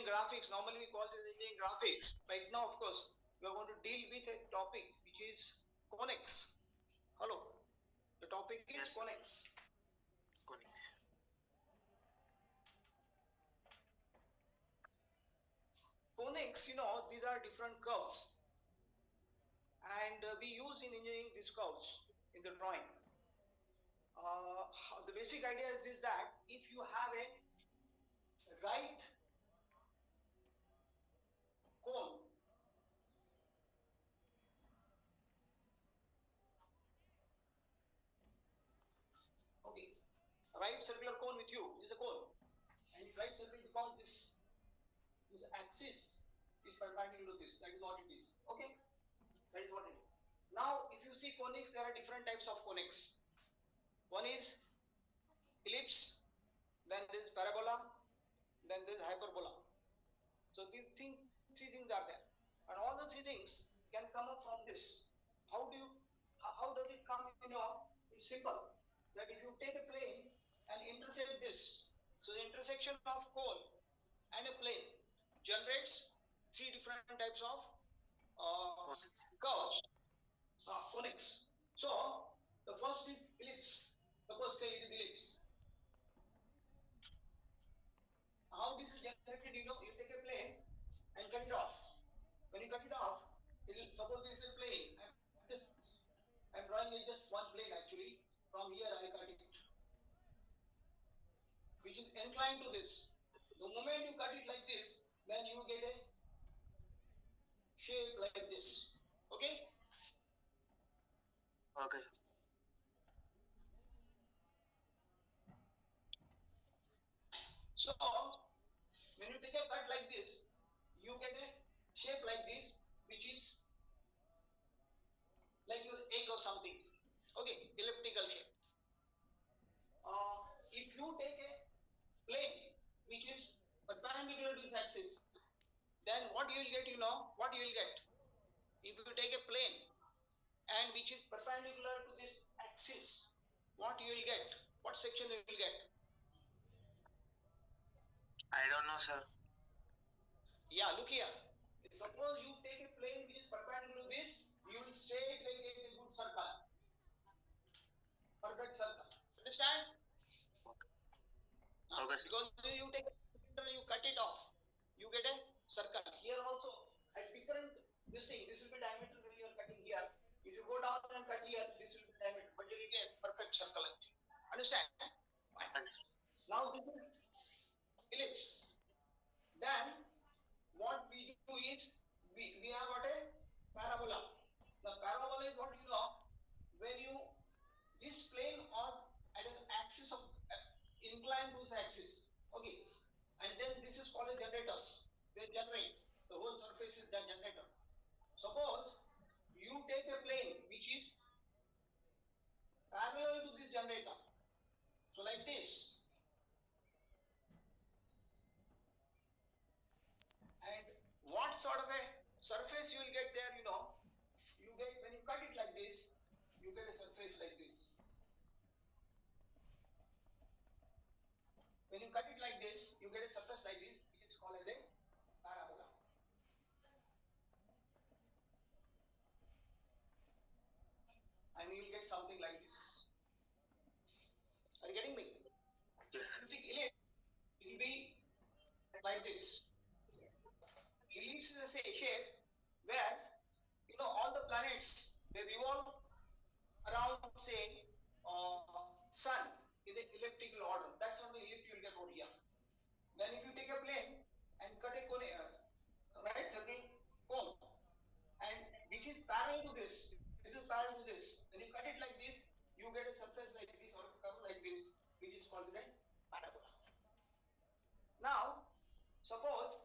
engineering graphics. Normally we call this engineering graphics. Right now, of course, we are going to deal with a topic which is conics. Hello. The topic is conics. Conics. Conics, these are different curves. And we use in engineering these curves in the drawing. The basic idea is this, that if you have a right cone, okay, right circular cone with you is a cone, and right circular cone, this axis is perpendicular to this. That is what it is. Okay, that is what it is. Now, if you see conics, there are different types of conics. One is ellipse, then there is parabola, then there is hyperbola. So these three things are there, and all the three things can come up from this. How does it come? It's simple. That if you take a plane and intersect this, so the intersection of cone and a plane generates three different types of curves, conics. So the first is ellipse. Suppose say it is ellipse. How this is generated? You take a plane and cut it off. When you cut it off, suppose this is a plane. I'm drawing just one plane actually. From here I cut it, which is inclined to this. The moment you cut it like this, then you get a shape like this. Okay? Okay. So when you take a cut like this, you get a shape like this, which is like your egg or something. Okay, elliptical shape. If you take a plane which is perpendicular to this axis, then what you will get, what you will get. If you take a plane and which is perpendicular to this axis, what you will get? What section you will get? I don't know, sir. Yeah, look here. Suppose you take a plane which is perpendicular to this, you will straight away get a good circle. Perfect circle. Understand? Okay. Because you take you cut it off, you get a circle. Here also, at different this will be diameter when you are cutting here. If you go down and cut here, this will be diameter, but you will get perfect circle. Understand? Fine. Now this is ellipse. Then what we do is we have got a parabola. The parabola is what when you this plane or at an axis of inclined to this axis. Okay, and then this is called a generators. They generate the whole surface is the generator. Suppose you take a plane which is parallel to this generator. So like this. And what sort of a surface you will get there, you get when you cut it like this, you get a surface like this. When you cut it like this, you get a surface like this, which is called as a parabola. And you will get something like this. Are you getting me? Yes. If ellipse, it will be like this. Ellipse is a shape where all the planets they revolve around, say, sun in the elliptical order. That's how the ellipse you will get over here. Then if you take a plane and cut a cone, right circle cone, and which is parallel to this is parallel to this. When you cut it like this, you get a surface like this or a curve like this, which is called as parabola. Now, suppose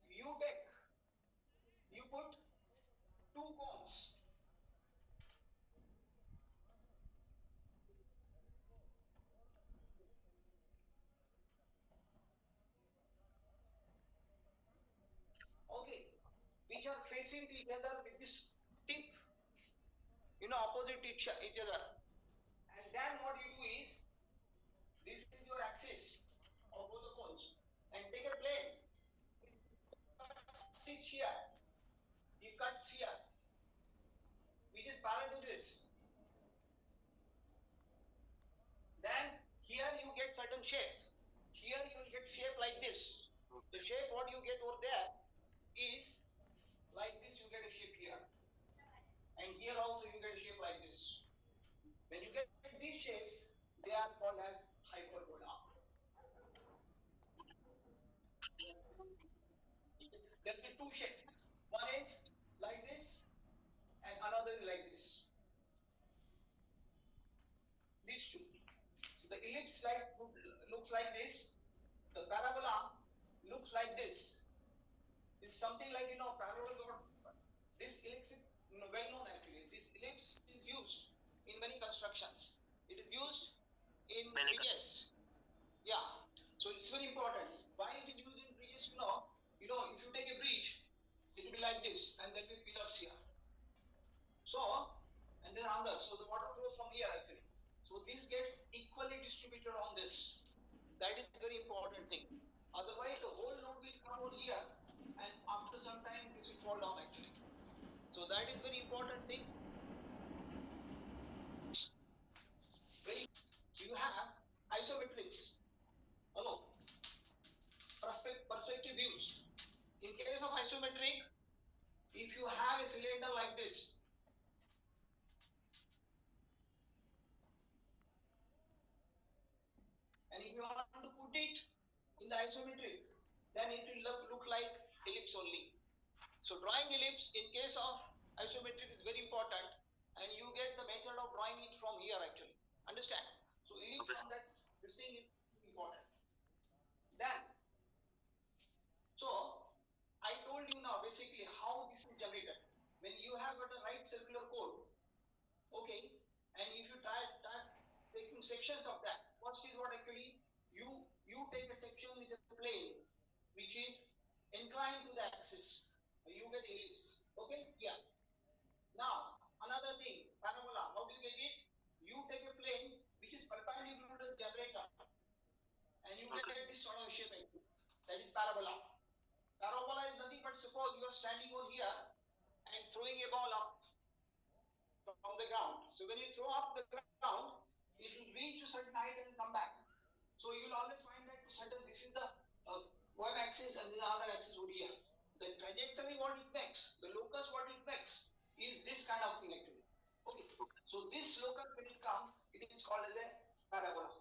you put two cones. Okay, which are facing each other with this tip, opposite each other. And then what you do is, this is your axis of both the cones, and take a plane shape. Here you will get shape like this. The shape what you get over there is like this. You get a shape here, and here also you get a shape like this. When you get these shapes, they are called as hyperbola. There will be two shapes. One is like this, and another is like this. These two. So the ellipse looks like this. The parabola looks like this. It's something like parallel. This ellipse is well known actually. This ellipse is used in many constructions. It is used in bridges. Yeah. So it's very important. Why it is used in bridges? If you take a bridge, it will be like this, and there will be pillars here. So, and then others. So the water flows from here actually. So this gets equally distributed on this. That is very important thing. Otherwise, the whole load will come over here, and after some time, this will fall down actually. So that is very important thing. Very, you have isometrics. Hello, perspective views. In case of isometric, if you have a cylinder like this, and if you want to put it in the isometric, then it will look like ellipse only. So drawing ellipse in case of isometric is very important, and you get the method of drawing it from here actually. Understand? So ellipse from that this thing is important. Then, so I told you now basically how this is generated. When you have got a right circular cone, okay, and if you try taking sections of that, first is what actually you take a section with a plane which is inclined to the axis. You get ellipse. Okay, yeah. Now another thing, parabola. How do you get it? You take a plane which is perpendicular to the generator, and you get this sort of shape. That is parabola. Parabola is nothing but suppose you are standing on here and throwing a ball up from the ground. So when you throw up the ground, it will reach a certain height and come back. So you will always find that certain this is the one axis and the other axis over here. The trajectory what it makes, the locus what it makes is this kind of thing actually. Okay. So this locus when it comes, it is called as a parabola.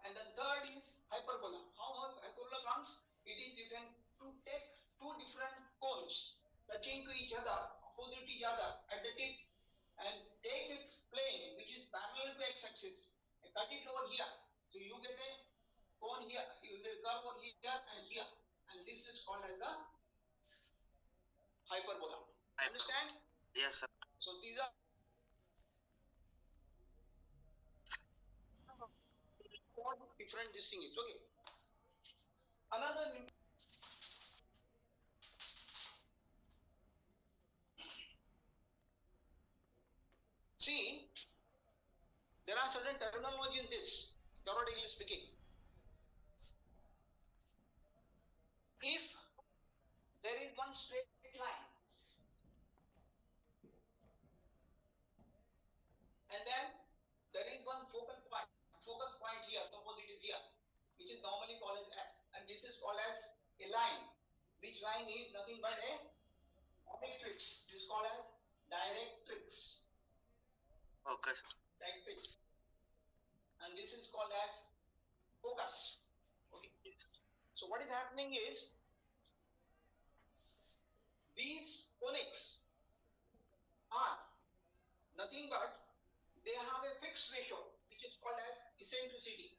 And then third is hyperbola. How hyperbola comes? It is different to take two different cones touching to each other, opposite each other at the tip, and take its plane which is parallel to x-axis and cut it over here. So you get a cone here, you get a curve over here and here, and this is called as the hyperbola. Understand? Yes, sir. So these are four different distinctions. Okay. Another see, there are certain terminology in this, theoretically speaking. If there is one straight line, and then there is one focus point here, suppose it is here, which is normally called as F, and this is called as a line, which line is nothing but a directrix. This is called as directrix. Okay, sir. Directrix. And this is called as focus. Okay. Yes. So what is happening is these conics are nothing but they have a fixed ratio which is called as eccentricity,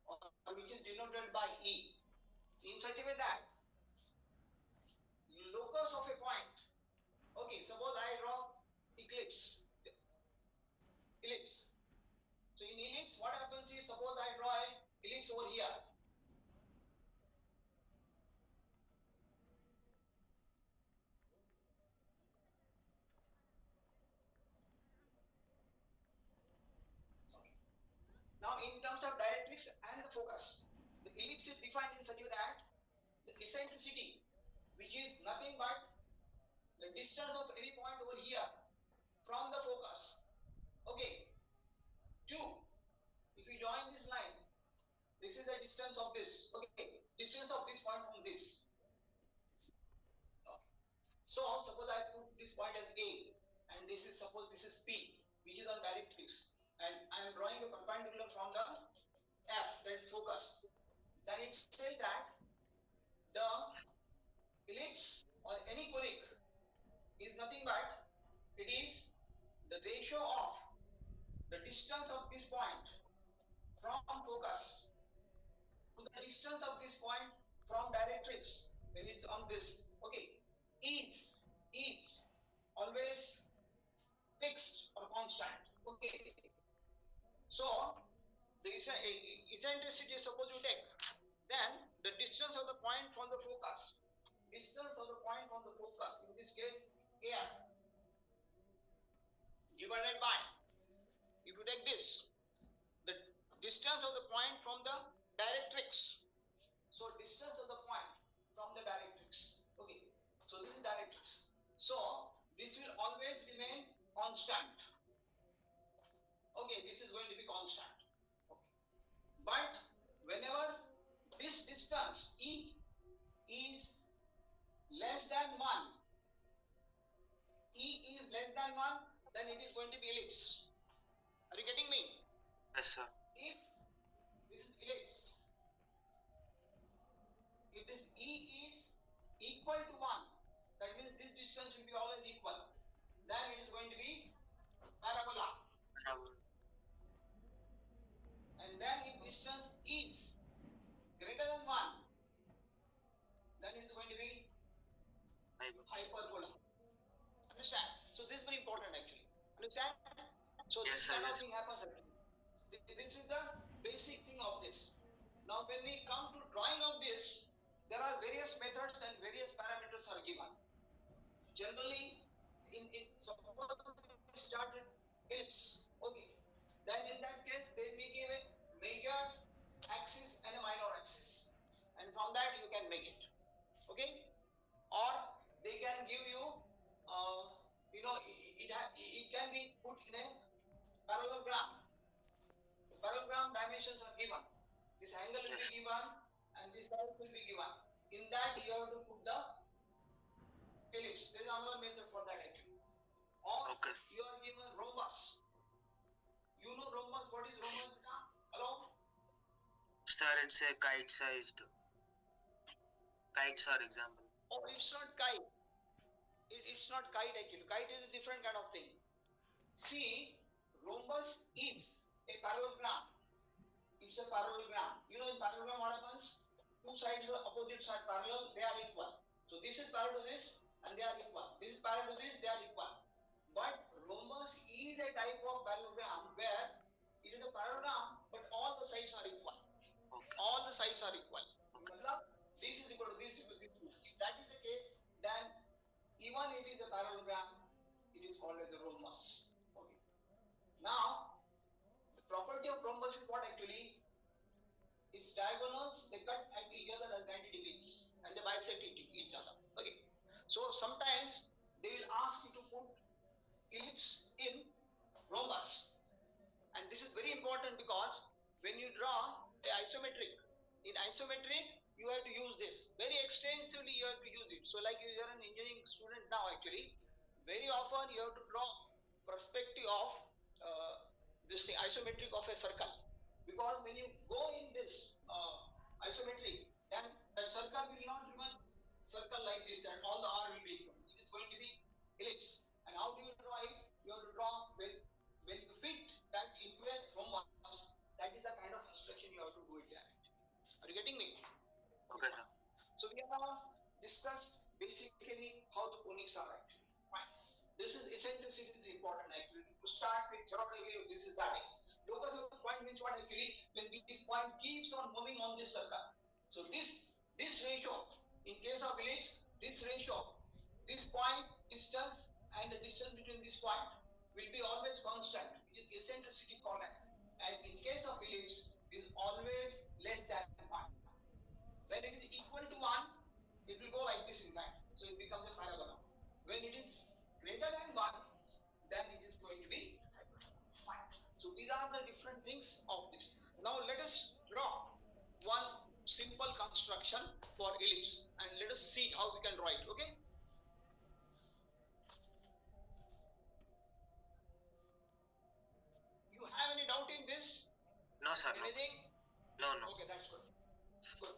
or which is denoted by E, in such a way that locus of a point. Okay, suppose I draw ellipse. So in ellipse, what happens is suppose I draw a ellipse over here. Okay. Now in terms of directrix and the focus, the ellipse is defined in such a way that the eccentricity, which is nothing but the distance of any point over here from the focus. Okay. 2. If you join this line, This is the distance of this. Okay, distance of this point from this. So suppose I put this point as A, and this is suppose this is P, which is on directrix, and I am drawing a perpendicular from the F, that is focus. Then it says that the ellipse or any conic is nothing but it is the ratio of the distance of this point from focus to the distance of this point from directrix when it's on this. Okay, is always fixed or constant. Okay, so the eccentricity suppose you take, then the distance of the point from the focus, in this case AF divided by, if you take this, the distance of the point from the directrix. So distance of the point from the directrix. Okay, so this is directrix. So this will always remain constant. Okay, this is going to be constant. Okay. But whenever this distance E is less than 1, E is less than 1, then it is going to be ellipse. Are you getting me? Yes, sir. If this is ellipse, if this E is equal to 1, that means this distance will be always equal. Then it is going to be parabola. And then if distance is greater than 1, then it is going to be hyperbola. Understand? So this is very important actually. Understand? So yes, this kind of yes. thing happens actually. This is the basic thing of this. Now when we come to drawing of this, there are various methods and various parameters are given. Generally, in suppose we started ellipse, okay, then in that case they may give a major axis and a minor axis, and from that you can make it, okay, or they can give you, it can be put in a parallelogram. The parallelogram dimensions are given. This angle will be given, and this side will be given. In that you have to put the ellipse. There is another method for that actually. Or you are given rhombus. You know rhombus? What is rhombus? Hello? Sir, it's a kite-sized. Kites are example. Oh, it's not kite. It's not kite actually. Kite is a different kind of thing. See, rhombus is a parallelogram. It's a parallelogram. You know in parallelogram what happens? Two sides, opposite side parallel, they are equal. So this is parallel to this and they are equal. This is parallel to this, they are equal. But rhombus is a type of parallelogram where it is a parallelogram but all the sides are equal. Okay. All the sides are equal. Okay. This is equal to this, equal to this. If that is the case, then even it is a parallelogram, it is called as a rhombus. Okay. Now, the property of rhombus is what actually? Its diagonals, they cut at each other as 90 degrees and they bisect each other. Okay. So sometimes they will ask you to put ellipse in rhombus. And this is very important because when you draw the isometric, in isometric, you have to use this. Very extensively you have to use it. So like you are an engineering student now actually, very often you have to draw perspective of this thing, isometric of a circle. Because when you go in this isometric, then the circle will not remain circle like this, that all the R will be equal. It is going to be ellipse. And how do you draw it? You have to draw when you fit that into a rhombus. That is the kind of construction you have to do it there. Are you getting me? Okay. So we have now discussed basically how the conics are actually. Fine. This is eccentricity is important actually. To start with theoretically, this is that. Locus of the point means what actually when this point keeps on moving on this circle. So this ratio, in case of ellipse, this ratio, this point distance and the distance between this point will be always constant, which is eccentricity convex. And in case of ellipse, it is always less than 1. When it is equal to 1, it will go like this in fact. So it becomes a parabola. When it is greater than 1, then it is going to be hyperbola. So these are the different things of this. Now let us draw one simple construction for ellipse, and let us see how we can draw it. Okay. You have any doubt in this? No, sir. Anything? No. Okay, that's good. Good.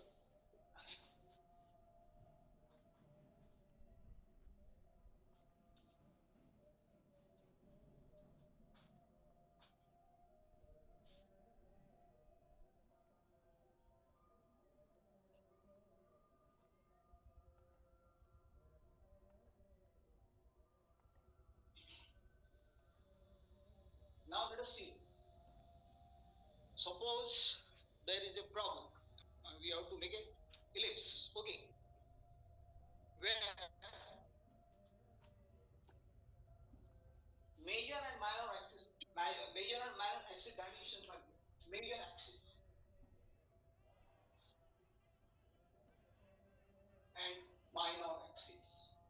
Now let us see. Suppose there is a problem. We have to make a ellipse. Okay. Where major and minor axis dimensions are given. Major axis and minor axis.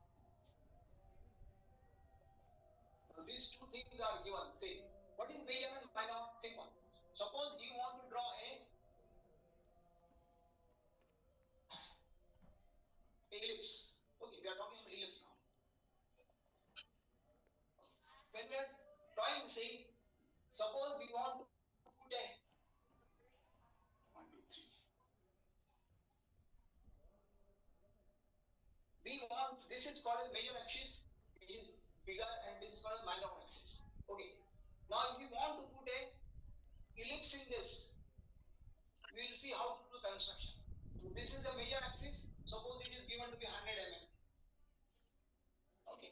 Now, these two things are given. Same. What is major and minor? Simple. Suppose you want to draw a ellipse. Okay, we are talking about ellipse now. When we are drawing, say, suppose we want to put a 1, 2, 3. We want, this is called as major axis, it is bigger, and this is called as minor axis. Okay. Now, if you want to put a ellipse in this, we will see how to do construction. So this is the major axis. Suppose it is given to be 100 mm. Okay.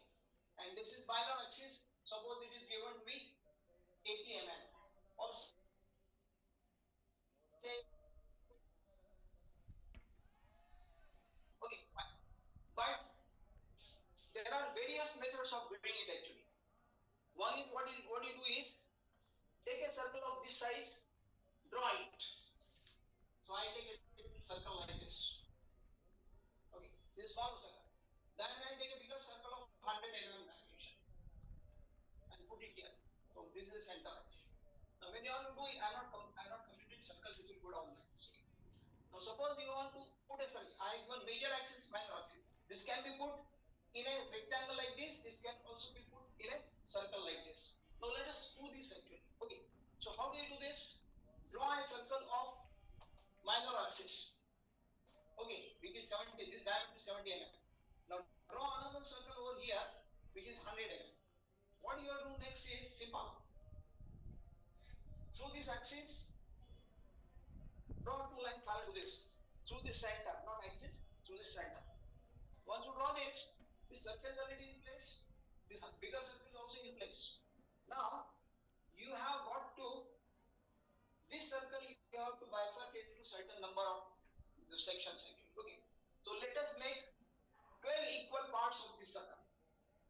And this is minor axis. Suppose it is given to be 80 mm. Or say, okay, but there are various methods of doing it actually. One is what you do is take a circle of this size, draw it. So I take a circle like this. Okay, this small circle. Then I take a bigger circle of 100 mm dimension and put it here. So this is the center. Now when you want to do it, I'm not completing circles. This will go down. Now suppose you want to put a circle. I want major axis, minor axis. This can be put in a rectangle like this. This can also be put in a circle like this. Now let us do this actually. Okay. So how do you do this? Draw a circle of minor axis. Okay, which is 70. This diameter is 70 mm. Now draw another circle over here, which is 100 mm. What you are doing next is simple. Through this axis, draw two lines parallel to this. Through this center, not axis, through this center. Once you draw this circle is already in place. This bigger circle is also in place. Now, you have got to, this circle you have to bifurcate into certain number of the sections actually. Okay. So let us make 12 equal parts of this circle.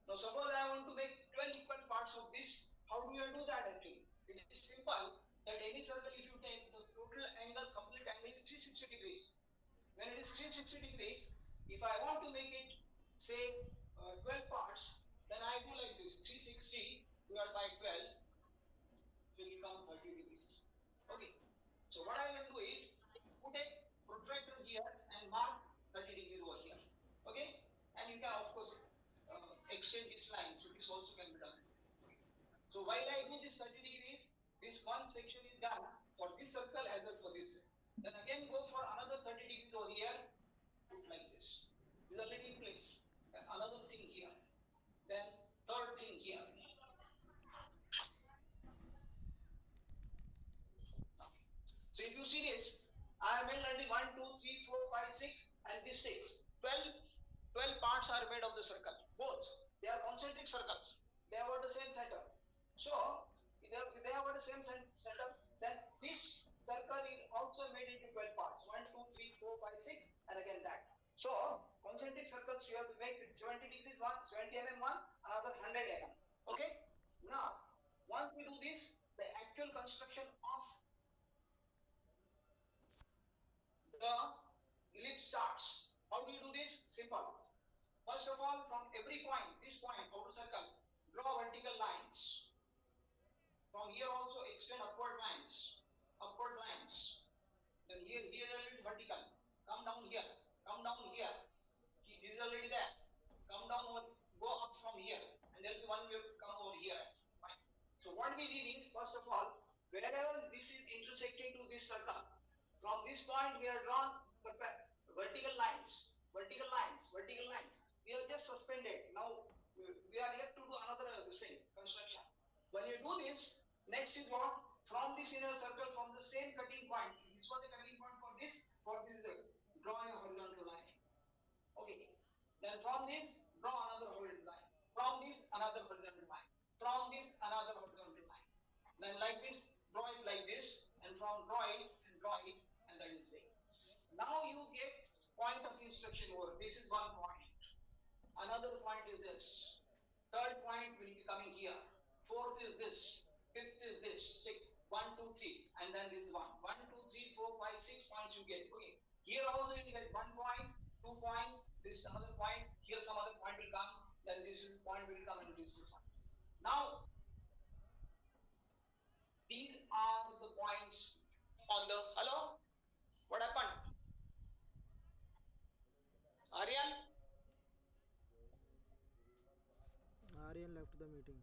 Now suppose I want to make 12 equal parts of this. How do you do that actually? It is simple that any circle, if you take the total angle, complete angle is 360 degrees. When it is 360 degrees, if I want to make it say 12 parts, then I do like this: 360 divided by 12 will become 30 degrees. Okay. So what I will do is put a protractor here and mark 30 degrees over here. Okay. And you can of course extend this line, so this also can be done. So while I do this 30 degrees, this one section is done for this circle as well for this. Then again go for another 30 degrees over here, put like this. This is already in place. Then another thing here. Then third thing here. So if you see this, I have made already 1, 2, 3, 4, 5, 6, and this 6. 12 parts are made of the circle. Both. They are concentric circles. They have got the same center. So, if they have got the same center, then this circle is also made into 12 parts. 1, 2, 3, 4, 5, 6, and again that. So, concentric circles you have to make with 70 degrees one, 70 mm one, another 100 mm. Okay? Now, once we do this, the actual construction of the ellipse starts. How do you do this? Simple. First of all, from every point, this point, outer circle, draw vertical lines. From here also extend upward lines. Upward lines. Then here it is vertical. Come down here. Come down here. This is already there. Come down over, go up from here, and there will be one way to come over here. Fine. So what we did is, first of all, wherever this is intersecting to this circle, from this point we have drawn vertical lines, vertical lines, vertical lines. We have just suspended. Now we are yet to do another thing, construction. When you do this, next is what? From this inner circle, from the same cutting point. This was the cutting point for this. Draw a horizontal line. Okay. Then from this, draw another horizontal line. From this, another horizontal line. From this, another horizontal line. Then like this, draw it like this, and from draw it, and that is it. Now you get point of instruction over. This is one point. Another point is this. Third point will be coming here. Fourth is this. Fifth is this. Sixth. 1, 2, 3. And then this is 1. 1, 2, 3, 4, 5, 6 points you get. Okay. Here also you get 1 point, 2 point, this another point. Here some other point will come. Then this point will come into this point. Now, these are the points on the. Hello? What happened? Aryan? Aryan left the meeting.